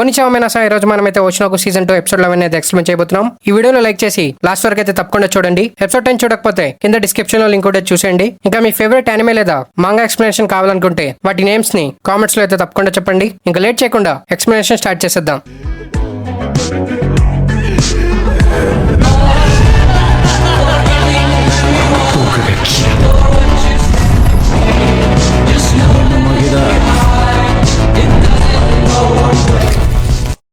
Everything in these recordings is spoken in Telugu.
కొన్నిసామైనా ఈ రోజు మనమైతే ఓషినోకు సీజన్ 2 ఎపిసోడ్ 11 అయితే ఎక్స్ప్లెయిన్ చేయబోతున్నాం. ఈ వీడియోలో లైక్ చేసి లాస్ట్ వరకు అయితే తప్పకుండా చూడండి. ఎపిసోడ్ 10 చూడకపోతే కింద డిస్క్రిప్షన్ లో లింక్ కూడా చూసేయండి. ఇంకా మీ ఫేవరెట్ యానిమే లేదా మాంగా ఎక్స్ప్లెనేషన్ కావాలనుకుంటే వాటి నేమ్స్ ని కామెంట్స్ లో అయితే తప్పకుండా చెప్పండి. ఇంకా లేట్ చేయకుండా ఎక్స్ప్లెనేషన్ స్టార్ట్ చేసేద్దాం.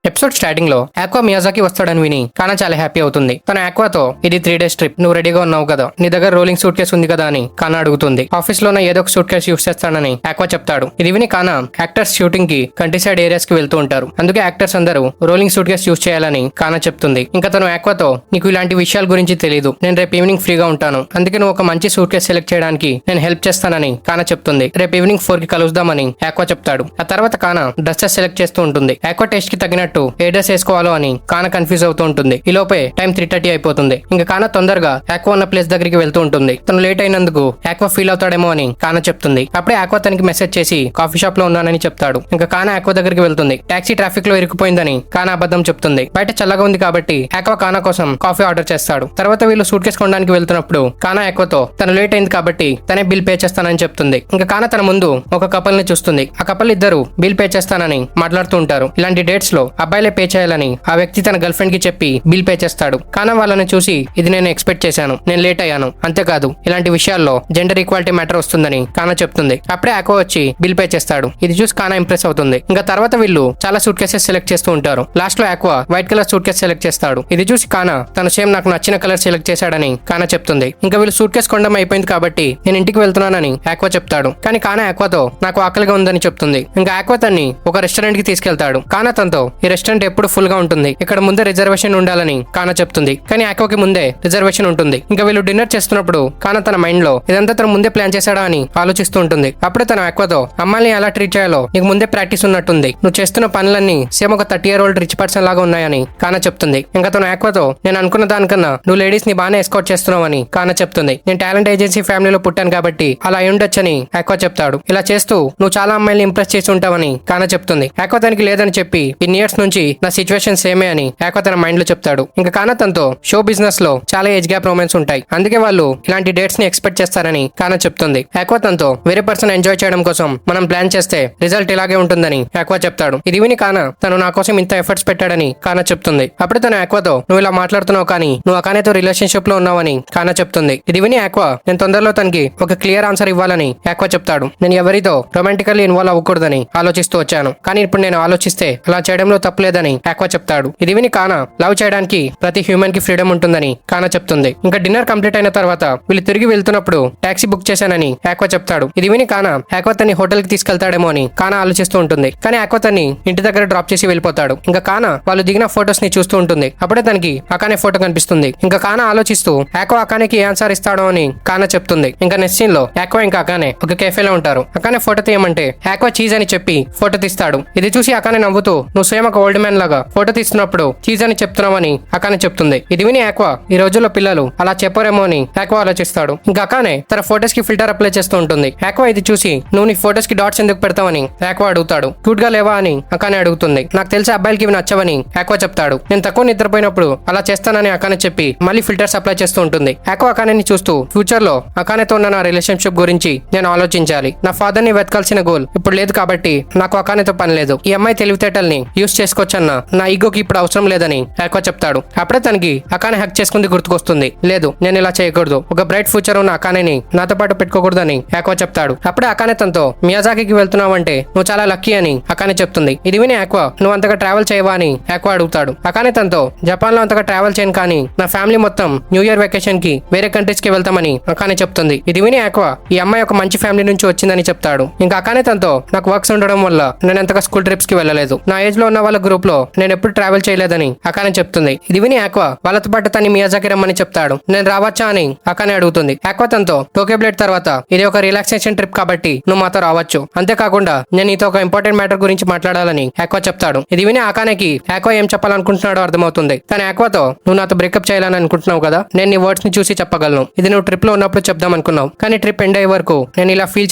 ఎపిసోడ్ స్టార్టింగ్ లో ఆక్వా మియాజాకి వస్తాడని విని కానా చాలా హ్యాపీ అవుతుంది. తన ఆక్వాతో ఇది 3 days ట్రిప్, నువ్వు రెడీగా ఉన్నావు కదా, నీ దగ్గర రోలింగ్ సూట్ కేసు ఉంది కదా అని కానా అడుగుతుంది. ఆఫీస్ లోనే ఏదో ఒక సూట్ కేసు యూస్ చేస్తానని ఆక్వా చెప్తాడు. ఇది విని కానా యాక్టర్స్ షూటింగ్ కి కంట్రీ సైడ్ ఏరియాస్ కి వెళ్తూ ఉంటారు. అందుకే యాక్టర్స్ అందరూ రోలింగ్ సూట్ కేసు యూస్ చేయాలని కానా చెప్తుంది. ఇంకా తను ఆక్వాతో నీకు ఇలాంటి విషయాల గురించి తెలియదు, నేను రేపు ఈవినింగ్ ఫ్రీగా ఉంటాను, అందుకే నువ్వు ఒక మంచి సూట్ కేసు సెలెక్ట్ చేయడానికి నేను హెల్ప్ చేస్తానని కానా చెప్తుంది. రేపు ఈవినింగ్ 4 కి కలుద్దామని ఆక్వా చెప్తాడు. ఆ తర్వాత కానా డ్రెస్సెస్ సెలెక్ట్ చేస్తూ ఉంటుంది. ఆక్వా టేస్ట్ కి తగినట్టు ఏ డ్రెస్ వేసుకోవాలో అని కానా కన్ఫ్యూజ్ అవుతూ ఉంటుంది. ఈ లోపే టైం 3:30 అయిపోతుంది. ఇంకా కానా తొందరగా ఆక్వా ఉన్న ప్లేస్ దగ్గరికి వెళ్తూ ఉంటుంది. తను లేట్ అయినందుకు ఆక్వా ఫీల్ అవుతాడేమో అని కానా చెప్తుంది. అప్పుడే ఆక్వా తనకి మెసేజ్ చేసి కాఫీ షాప్ లో ఉన్నానని చెప్తాడు. ఇంకా కానా ఆక్వా దగ్గరికి వెళ్తుంది. టాక్సీ ట్రాఫిక్ లో ఇరుక్కుపోయిందని కానా అబద్ధం చెప్తుంది. బయట చల్లగా ఉంది కాబట్టి ఆక్వా కానా కోసం కాఫీ ఆర్డర్ చేస్తాడు. తర్వాత వీళ్ళు సూట్ కేసు కొనడానికి వెళ్తున్నప్పుడు కానా ఆక్వాతో తను లేట్ అయింది కాబట్టి తనే బిల్ పే చేస్తానని చెప్తుంది. ఇంకా కానా తన ముందు ఒక కపుల్ ని చూస్తుంది. ఆ కపుల్ ఇద్దరు బిల్ పే చేస్తానని మాట్లాడుతూ ఉంటారు. ఇలాంటి డేట్స్ లో అబ్బాయిలే పే చేయాలని ఆ వ్యక్తి తన గర్ల్ ఫ్రెండ్ కి చెప్పి బిల్ పే చేస్తాడు. కానా వాళ్ళని చూసి ఇది నేను ఎక్స్పెక్ట్ చేశాను, నేను లేట్ అయ్యాను, అంతేకాదు ఇలాంటి విషయాల్లో జెండర్ ఈక్వాలిటీ మ్యాటర్ వస్తుందని కానా చెప్తుంది. అప్పుడే ఆక్వా వచ్చి బిల్ పే చేస్తాడు. ఇది చూసి కానా ఇంప్రెస్ అవుతుంది. ఇంకా తర్వాత వీళ్ళు చాలా సూట్ కేసెస్ సెలెక్ట్ చేస్తూ ఉంటారు. లాస్ట్ లో aqua white colour suit case select చేస్తాడు. ఇది చూసి కానా తను సేమ్ నాకు నచ్చిన కలర్ సెలెక్ట్ చేశాడని కానా చెప్తుంది. ఇంకా వీళ్ళు సూట్ కేసు కొనడం అయిపోయింది కాబట్టి నేను ఇంటికి వెళ్తున్నానని ఆక్వా చెప్తాడు. కానీ కానా ఆక్వాతో నాకు ఆకలిగా ఉందని చెప్తుంది. ఇంకా ఆక్వా తన్ని ఒక రెస్టారెంట్ కి తీసుకెళ్తాడు. కానా తనతో ఈ రెస్టారెంట్ ఎప్పుడు ఫుల్ గా ఉంటుంది, ఇక్కడ ముందే రిజర్వేషన్ ఉండాలని కానా చెప్తుంది. కానీ ఆక్వాకి ముందే రిజర్వేషన్ ఉంటుంది. ఇంకా వీళ్ళు డిన్నర్ చేస్తున్నప్పుడు కానా తన మైండ్ లో ఇదంతా తను ముందే ప్లాన్ చేశాడా అని ఆలోచిస్తూ ఉంటుంది. అప్పుడే తన ఆక్వాతో అమ్మాయిని ఎలా ట్రీట్ చేయాలో నీకు ముందే ప్రాక్టీస్ ఉన్నట్టుంది, నువ్వు చేస్తున్న పనులన్నీ సేమ్ ఒక 30-year-old రిచ్ పర్సన్ లాగా ఉన్నాయని కానా చెప్తుంది. ఇంకా తన ఆక్వాతో నేను అనుకున్న దానికన్నా నువ్వు లేడీస్ ని బాగానే ఎస్కాట్ చేస్తున్నావు అని కానా చెప్తుంది. నేను టాలెంట్ ఏజెన్సీ ఫ్యామిలీలో పుట్టాను కాబట్టి అలా అయి ఉండొచ్చని ఆక్వా చెప్తాడు. ఇలా చేస్తూ నువ్వు చాలా అమ్మాయిని ఇంప్రెస్ చేసి ఉంటావని కానా చెప్తుంది. ఆక్వా తనకి లేదని చెప్పి ఇన్ని ఇయర్స్ నుంచి నా సిచ్యువేషన్ సేమే అని ఆక్వా తన మైండ్ లో చెప్తాడు. ఇంకా కానా తనతో షో బిజినెస్ లో చాలా ఏజ్ గ్యాప్ రొమాన్స్ ఉంటాయి, అందుకే వాళ్ళు ఇలాంటి డేట్స్ ని ఎక్స్పెక్ట్ చేస్తారని కానా చెప్తుంది. ఆక్వా తనతో వేరే పర్సన్ ఎంజాయ్ చేయడం కోసం మనం ప్లాన్ చేస్తే రిజల్ట్ ఇలాగే ఉంటుందని ఆక్వా చెప్తాడు. ఇది విని కానా తను నా కోసం ఇంత ఎఫర్ట్స్ పెట్టాడని కానా చెప్తుంది. అప్పుడు తన ఆక్వాతో నువ్వు ఇలా మాట్లాడుతున్నావు కానీ నువ్వు అకానేతో రిలేషన్షిప్ లో ఉన్నావని కానా చెప్తుంది. ఇది విని ఆక్వా నేను తొందరలో తనకి ఒక క్లియర్ ఆన్సర్ ఇవ్వాలని ఆక్వా చెప్తాడు. నేను ఎవరితో రొమాంటికల్లీ ఇన్వాల్వ్ అవ్వకూడదని ఆలోచిస్తూ వచ్చాను, కానీ ఇప్పుడు నేను ఆలోచిస్తే అలా చేయడంలో తప్పులేదని ఆక్వా చెప్తాడు. ఇది విని కానా లవ్ చేయడానికి ప్రతి హ్యూమన్ కి ఫ్రీడమ్ ఉంటుందని కానా చెప్తుంది. ఇంకా డిన్నర్ కంప్లీట్ అయిన తర్వాత వీళ్ళు తిరిగి వెళ్తున్నప్పుడు టాక్సీ బుక్ చేశానని ఆక్వా చెప్తాడు. ఇది విని కానా ఆక్వా తన్ని హోటల్ కి తీసుకెళ్తాడేమో అని కానా ఆలోచిస్తూ ఉంటుంది. కానీ ఆక్వా తన్ని ఇంటి దగ్గర డ్రాప్ చేసి వెళ్ళిపోతాడు. ఇంకా కానా వాళ్ళు దిగిన ఫొటోస్ ని చూస్తూ ఉంటుంది. అప్పుడే తనకి అకానే ఫోటో కనిపిస్తుంది. ఇంకా కానా ఆలోచిస్తూ ఆక్వా అకానేకి ఏ ఆన్సర్ ఇస్తాడో అని కానా చెప్తుంది. ఇంకా నెక్స్ట్ సీన్ లో ఆక్వా ఇంకా అకానే ఒక కేఫేలో ఉంటారు. అకానే ఫోటో తీయమంటే ఆక్వా చీజ్ అని చెప్పి ఫోటో తీస్తాడు. ఇది చూసి అకానే నవ్వుతూ నువ్వు సేమ్ ఒక ఓల్డ్ మ్యాన్ లాగా ఫోటో తీస్తున్నప్పుడు చీజ్ అని చెప్తున్నావని అకానే చెప్తుంది. ఇది విని ఆక్వా ఈ రోజుల్లో పిల్లలు అలా చెప్పరేమో అని ఆక్వా ఆలోచిస్తాడు. ఇంకా అకానే తన ఫోటోస్ కి ఫిల్టర్ అప్లై చేస్తూ ఉంటుంది. ఆక్వా ఇది చూసి నువ్వు నీ ఫోటోస్ కి డాట్స్ ఎందుకు పెడతావని ఆక్వా అడుగుతాడు. క్యూట్ గా లేవా అని అకానే అడుగుతుంది. నాకు తెలిసి అబ్బాయిలకి ఇవి నచ్చవని ఆక్వా చెప్తాడు. నేను తక్కువ నిద్రపోయినప్పుడు అలా చేస్తానని అకానే చెప్పి మళ్ళీ ఫిల్టర్స్ అప్లై చేస్తూ ఉంటుంది. ఆక్వా అకానేని చూస్తూ ఫ్యూచర్ లో అకానేతో ఉన్న నా రిలేషన్షిప్ గురించి నేను ఆలోచించాలి, నా ఫాదర్ ని వెతకాల్సిన గోల్ ఇప్పుడు లేదు కాబట్టి నాకు అకానేతో పని లేదు, ఈ అమ్మాయి తెలివితేటల్ని యూస్ చేసుకోవచ్చన్న నా ఈగోకి ఇప్పుడు అవసరం లేదని ఆక్వా చెప్తాడు. అప్పుడే తనకి అకానే హక్ చేసుకుంది గుర్తుకొస్తుంది. లేదు నేను ఇలా చేయకూడదు, ఒక బ్రైట్ ఫ్యూచర్ ఉన్న అకానేని నాతో పాటు పెట్టుకోకూడదని ఆక్వా చెప్తాడు. అప్పుడే అకానే తనతో మియాజాకి వెళ్తున్నావంటే నువ్వు చాలా లక్కీ అని అకానే చెప్తుంది. ఇది విని ఆక్వా నువ్వు అంతగా ట్రావెల్ చేయవా అని ఆక్వా అడుగుతాడు. అకానే తనతో జపాన్ లో అంతగా ట్రావెల్ చేయను కానీ నా ఫ్యామిలీ మొత్తం న్యూ ఇయర్ వెకేషన్ కి వేరే కంట్రీస్ కి వెళ్తామని అకానే చెప్తుంది. ఇది విని ఆక్వా ఈ అమ్మాయి ఒక మంచి ఫ్యామిలీ నుంచి వచ్చిందని చెప్తాడు. ఇంకా అకానే తనతో నాకు వర్క్స్ ఉండడం వల్ల నేను అంతగా స్కూల్ ట్రిప్స్ కి వెళ్ళలేదు, నా ఏజ్ లో ఉన్న వాళ్ళ గ్రూప్ లో నేను ఎప్పుడు ట్రావెల్ చేయలేదని అకానే చెప్తుంది. ఇది విని ఆక్వా వాళ్ళతో పాటు తను మియాజాకి రమ్మని చెప్తాడు. నేను రావచ్చా అని అకానే అడుగుతుంది. ఆక్వా తనతో టోక్యో బ్లేడ్ తర్వాత ఇది ఒక రిలాక్సేషన్ ట్రిప్ కాబట్టి నువ్వు మాతో రావచ్చు, అంతేకాకుండా నేను నీతో ఒక ఇంపార్టెంట్ మ్యాటర్ గురించి మాట్లాడాలని ఆక్వా చెప్తాడు. ఇది విని ఆకానేకి ఆక్వా ఏం చెప్పాలనుకుంటున్నాడో అర్థమవుతుంది. కానీ ఆక్వాతో నువ్వు నాతో బ్రేకప్ చేయాలని అనుకుంటున్నావు కదా, నేను నీ వర్డ్స్ ని చూసి చెప్పగలను, ఇది నువ్వు ట్రిప్ లో ఉన్నప్పుడు చెప్దాం అనుకున్నావు కానీ ట్రిప్ ఎండ్ అయ్యే వరకు నేను ఇలా ఫీల్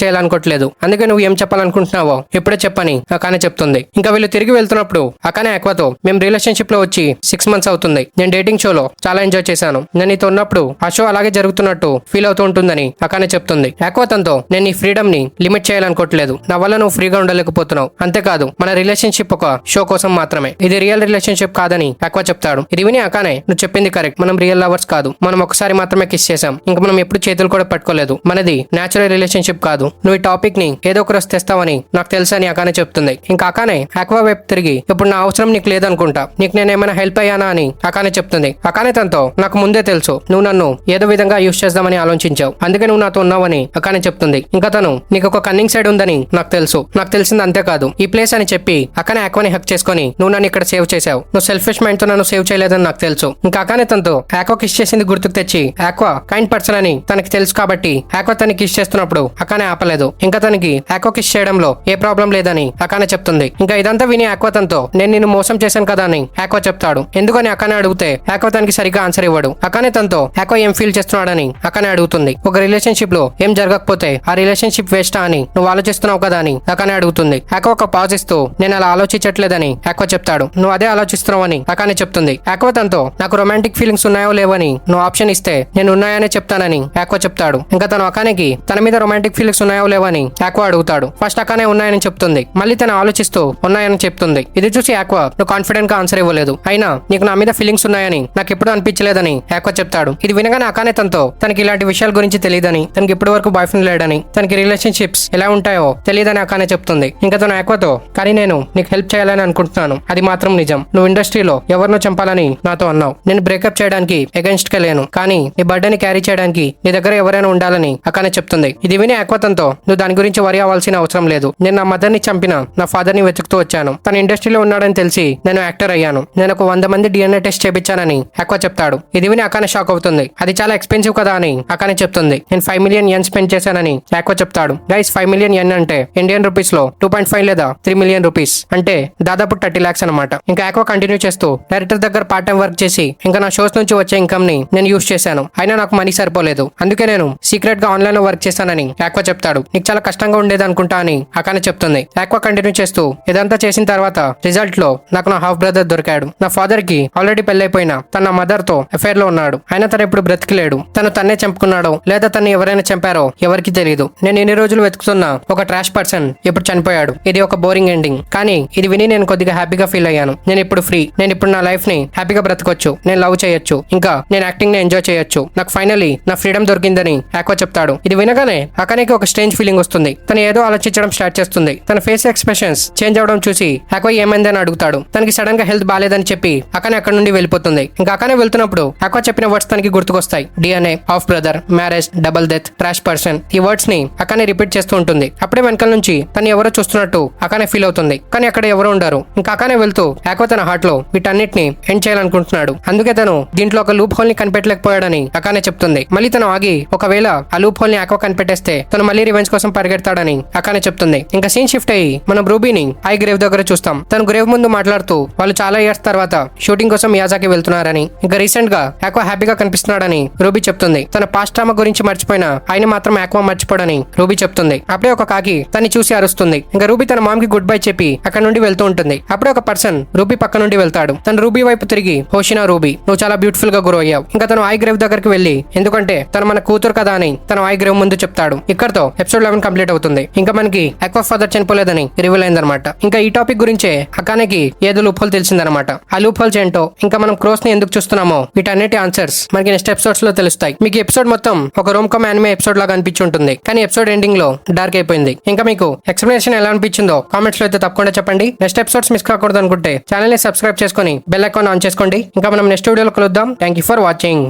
చేయాలనుకోవట్లేదు, అందుకే నువ్వు ఏం చెప్పాలనుకుంటున్నావో ఇప్పుడే చెప్పని అకానే చెప్తుంది. ఇంకా వీళ్ళు తిరిగి వెళ్తున్నప్పుడు అకానే ఆక్వాతో మేము రిలేషన్షిప్ లో వచ్చి 6 months అవుతుంది. నేను డేటింగ్ షోలో చాలా ఎంజాయ్ చేశాను. నేను నీతో ఉన్నప్పుడు ఆ షో అలాగే జరుగుతున్నట్టు ఫీల్ అవుతూ ఉంటుందని అకానే చెప్తుంది. ఆక్వా తనతో నేను నీ ఫ్రీడమ్ ని లిమిట్ చేయాలనుకోవట్లేదు. నా వల్ల నువ్వు ఫ్రీగా ఉండలేకపోతున్నావు. అంతేకాదు మన రిలేషన్షిప్ ఒక షో కోసం మాత్రమే. ఇది రియల్ రిలేషన్షిప్ కాదని ఆక్వా చెప్తాడు. ఇది విని అకానే నువ్వు చెప్పింది కరెక్ట్. మనం రియల్ లవర్స్ కాదు. మనం ఒకసారి మాత్రమే కిస్ చేసాం. ఇంకా మనం ఎప్పుడు చేతులు కూడా పట్టుకోలేదు. మనది నేచురల్ రిలేషన్షిప్ కాదు. నువ్వు ఈ టాపిక్ ని ఏదో ఒక రోజు తెస్తావని నాకు తెలుసని అకానే చెప్తుంది. ఇంకా అకానే ఆక్వా వైపు తిరిగి ఇప్పుడు నా అవసరం నీకు లేదనుకుంటా. నీకు నేను ఏమైనా హెల్ప్ అయ్యానా అని అకానే చెప్తుంది. అకానే తనతో నాకు ముందే తెలుసు నువ్వు నన్ను ఏదో విధంగా యూజ్ చేద్దామని ఆలోచించావు. అందుకే నువ్వు నాతో ఉన్నావని అకానే చెప్తుంది. ఇంకా తను నీకు ఒక కన్నింగ్ సైడ్ ఉందని నాకు తెలుసు. నాకు తెలిసింది అంతేకాదు ఈ ప్లేస్ అని చెప్పి అకానే ఆక్వాని హక్ చేసుకొని నువ్వు నన్ను ఇక్కడ సేవ్ చేసావు. నువ్వు సెల్ఫిష్ మైండ్ తో నన్ను సేవ్ చేయలేదని నాకు తెలుసు. ఇంకా అకానే తనతో ఆక్వా కిస్ చేసింది గుర్తుకు తెచ్చి ఆక్వా కైండ్ పర్సన్ అని తనకి తెలుసు కాబట్టి ఆక్వా తనకి కిస్ చేస్తున్నప్పుడు అకానే ఆపలేదు. ఇంకా తనకి ఆక్వా కిస్ చేయడంలో ఏ ప్రాబ్లం లేదని అకానే చెప్తుంది. ఇంకా ఇదంతా విని ఆక్వా తనతో నేను నిన్ను మోసం చేశాను కదా అని ఆక్వా చెప్తాడు. ఎందుకని అకానే అడిగితే ఆక్వా తనకి సరిగ్గా ఆన్సర్ ఇవ్వడు. అకానే తనతో ఆక్వా ఏం ఫీల్ చేస్తున్నాడని అకానే అడుగుతుంది. ఒక రిలేషన్షిప్ లో ఏం జరగకపోతే ఆ రిలేషన్షిప్ వేస్టా అని నువ్వు ఆలోచిస్తున్నావు కదా అని అకానే అడుగుతుంది. ఆక్వా ఒక పాజ్ ఇస్తూ నేను అలా ఆలోచించట్లేదని ఆక్వా చెప్తాడు. నువ్వు అదే ఆలోచిస్తున్నావని అకానే చెప్తుంది. ఆక్వా తనతో నాకు రొమాంటిక్ ఫీలింగ్స్ ఉన్నాయో లేవని నువ్వు ఆప్షన్ ఇస్తే నేను ఉన్నాయనే చెప్తానని ఆక్వా చెప్తాడు. ఇంకా తను అకానేకి తన మీద రొమాంటిక్ ఫీలింగ్స్ ఉన్నాయో లేవని ఆక్వా అడుగుతాడు. ఫస్ట్ అకానే ఉన్నాయని చెప్తుంది. మళ్ళీ తను ఆలోచిస్తూ ఉన్నాయని చెప్తుంది. ఇది చూసి ఆక్వా నువ్వు కాన్ఫిడెంట్ గా ఆన్సర్ ఇవ్వలేదు. అయినా నీకు నా మీద ఫీలింగ్స్ ఉన్నాయని నాకు ఎప్పుడు అనిపించలేదని ఆక్వా చెప్తాడు. ఇది వినగానే అకానే తనతో తనకి ఇలాంటి విషయాల గురించి తెలియదని, తనకి ఇప్పటి వరకు బాయ్ ఫ్రెండ్ లేడని, తనకి రిలేషన్షిప్స్ ఎలా ఉంటాయో తెలియదని అకానే చెప్తుంది. ఇంకా తను ఆక్వాతో కానీ నేను నీకు హెల్ప్ చేయాలని అనుకుంటున్నాను. అది మాత్రం నిజం. నువ్వు ఇండస్ట్రీలో ఎవరినో చంపాలని నాతో అన్నావు. నేను బ్రేకప్ చేయడానికి అగైన్స్ట్ గా లేను. కానీ నీ బర్త్డేని క్యారీ చేయడానికి నీ దగ్గర ఎవరైనా ఉండాలని అకానే చెప్తుంది. ఇది విని ఆక్వా తనతో నువ్వు దాని గురించి వరి అవ్వాల్సిన అవసరం లేదు. నేను నా మదర్ ని చంపిన నా ఫాదర్ ని వెతుకుతూ వచ్చాను. తన ఇండస్ట్రీలో ఉన్నాడని తెలిసి నేను యాక్టర్ అయ్యాను. నేను ఒక 100 మంది DNA టెస్ట్ చేపించానని ఆక్వా చెప్తాడు. ఇది విని అకానే షాక్ అవుతుంది. అది చాలా ఎక్స్పెన్సివ్ కదా అని అకానే చెప్తుంది. నేను 5 million yen స్పెండ్ చేశానని ఆక్వా చెప్తాడు. గైస్ 5 million yen అంటే ఇండియన్ రూపీస్ లో 2.5 లేదా 3 million రూపీస్ అంటే దాదాపు 30 lakhs అనమాట. ఇంకా ఆక్వా కంటిన్యూ చేస్తూ డైరెక్టర్ దగ్గర పార్ట్ టైం వర్క్ చేసి ఇంకా నా షోస్ నుంచి వచ్చే ఇన్కమ్ ని నేను యూజ్ చేశాను. అయినా నాకు మనీ సరిపోలేదు. అందుకే నేను సీక్రెట్ గా ఆన్లైన్ లో వర్క్ చేశానని ఆక్వా చెప్తాడు. నీకు చాలా కష్టంగా ఉండేది అనుకుంటా అని అకానే చెప్తుంది. ఆక్వా కంటిన్యూ చేస్తూ ఇదంతా చేసిన తర్వాత రిజల్ట్ లో నాకు నా హాఫ్ బ్రదర్ దొరికాడు. నా ఫాదర్ కి ఆల్రెడీ పెళ్ళైపోయినా తన మదర్ తో అఫైర్ లో ఉన్నాడు. అయినా తను ఇప్పుడు బ్రతికిలేడు. తను తన్నే చంపుకున్నాడో లేదా తను ఎవరైనా చంపారో ఎవరికి తెలియదు. నేను ఎన్ని రోజులు వెతుకుతున్న ఒక ట్రాష్ పర్సన్ ఇప్పుడు చనిపోయాడు. ఇది ఒక బోరింగ్ ఎండింగ్. కానీ ఇది విని నేను కొద్దిగా హ్యాపీగా ఫీల్ అయ్యాను. నేను ఇప్పుడు ఫ్రీ. నేను ఇప్పుడు నా లైఫ్ ని హ్యాపీగా బ్రతకొచ్చు. నేను లవ్ చేయొచ్చు. ఇంకా నేను యాక్టింగ్ ని ఎంజాయ్ చేయొచ్చు. నాకు ఫైనలీ నా ఫ్రీడమ్ దొరికిందని ఆక్వా చెప్తాడు. ఇది వినగానే అకానేకి ఒక స్ట్రేంజ్ ఫీలింగ్ వస్తుంది. తను ఏదో ఆలోచించడం స్టార్ట్ చేస్తుంది. తన ఫేస్ ఎక్స్ప్రెషన్స్ చేంజ్ అవడం చూసి ఆక్వా ఏమైందని అడుగుతాడు. తనకి సడన్ గా హెల్త్ బాలేదని చెప్పి అకానే అక్కడ నుండి వెళ్ళిపోతుంది. ఇంకా అకానే వెళ్తున్నప్పుడు ఆక్వా చెప్పిన వర్డ్స్ తనకి గుర్తుకొస్తాయి. DNA, half brother, marriage, double death, trash person. ఈ వర్డ్స్ ని అకానే రిపీట్ చేస్తూ ఉంటుంది. అప్పుడే వెనకాల నుంచి తను ఎవరో చూస్తున్నట్టు అకానే ఫీల్ అవుతుంది. కానీ అక్కడ ఎవరో ఉండరు. ఇంకా అకానే వెళ్తూ ఆక్వా తన హార్ట్ లో వీటన్నిటిని ఎండ్ చేయాలనుకుంటున్నాడు. అందుకే తను దీంట్లో ఒక లూప్ హోల్ ని కనిపెట్టలేకపోయాడని అకానే చెప్తుంది. మళ్ళీ తను ఆగి ఒకవేళ ఆ లూప్ హోల్ ని ఆక్వా కనిపెట్టేస్తే తను మళ్ళీ రివెంజ్ కోసం పరిగెడతాడని అకానే చెప్తుంది. ఇంకా సీన్ షిఫ్ట్ అయ్యి మనం రూబీని ఐ గ్రేవ్ దగ్గర చూస్తాం. తను గ్రేవ్ ముందు మాట్లాడుతూ వాళ్ళు చాలా ఇయర్స్ తర్వాత షూటింగ్ కోసం మియాజాకి వెళ్తున్నారని, ఇంకా రీసెంట్ గా ఆక్వా హ్యాపీగా కనిపిస్తున్నాడని రూబీ చెప్తుంది. తన పాస్ట్ డ్రామా గురించి మర్చిపోయిన ఆయన మాత్రం ఆక్వా మర్చిపోడని రూబీ చెప్తుంది. అప్పుడే ఒక కాకి తన్ని చూసి అరుస్తుంది. ఇంకా రూబీ తన మామ్ కి గుడ్ బై చెప్పి అక్కడ నుండి వెళ్తూ ఉంటుంది. అప్పుడే ఒక పర్సన్ రూబీ పక్క నుండి వెళ్తాడు. తను రూబీ వైపు తిరిగి హోషినా రూబీ నువ్వు చాలా బ్యూటిఫుల్ గా గ్రో అయ్యావు. ఇంకా తను ఐ గ్రేవ్ దగ్గరికి వెళ్లి ఎందుకంటే తను మన కూతురు కదా అని తను ఐ గ్రేవ్ ముందు చెప్తాడు. ఇక్కడతో ఎపిసోడ్ 11 కంప్లీట్ అవుతుంది. ఇంకా మనకి ఆక్వా ఫాదర్ చనిపోలేదని రివీల్ అయిందనమాట. ఇంకా ఈ టాపిక్ గురించే అకానేకి ఏదో లూప్ హోల్ తెలిసిందనమాట. ఆ లూప్ హోల్స్ ఏంటో ఇంకా మనం క్రోస్ ని ఎందుకు చూస్తున్నామో వీటన్నిటి ఆన్సర్స్ మనకి నెక్స్ట్ ఎపిసోడ్స్ లో తెలుస్తాయి. మీకు ఎపిసోడ్ మొత్తం ఒక రోమ్ కామ్ యానిమే ఎపిసోడ్ లాగా అనిపించి ఉంటుంది. కానీ ఎపిసోడ్ ఎండింగ్ లో డార్క్ అయిపోయింది. ఇంకా మీకు ఎక్స్ప్లెనేషన్ ఎలా అనిపించిందో కామెంట్స్ లో అయితే తప్పకుండా చెప్పండి. నెక్స్ట్ ఎపిసోడ్స్ మిస్ కాకూడదు అనుకుంటే ఛానల్ ని సబ్స్క్రైబ్ చేసుకుని బెల్ ఐకాన్ ఆన్ చేసుకోండి. ఇంకా మనం నెక్స్ట్ వీడియోలో కలుద్దాం. Thank you for watching.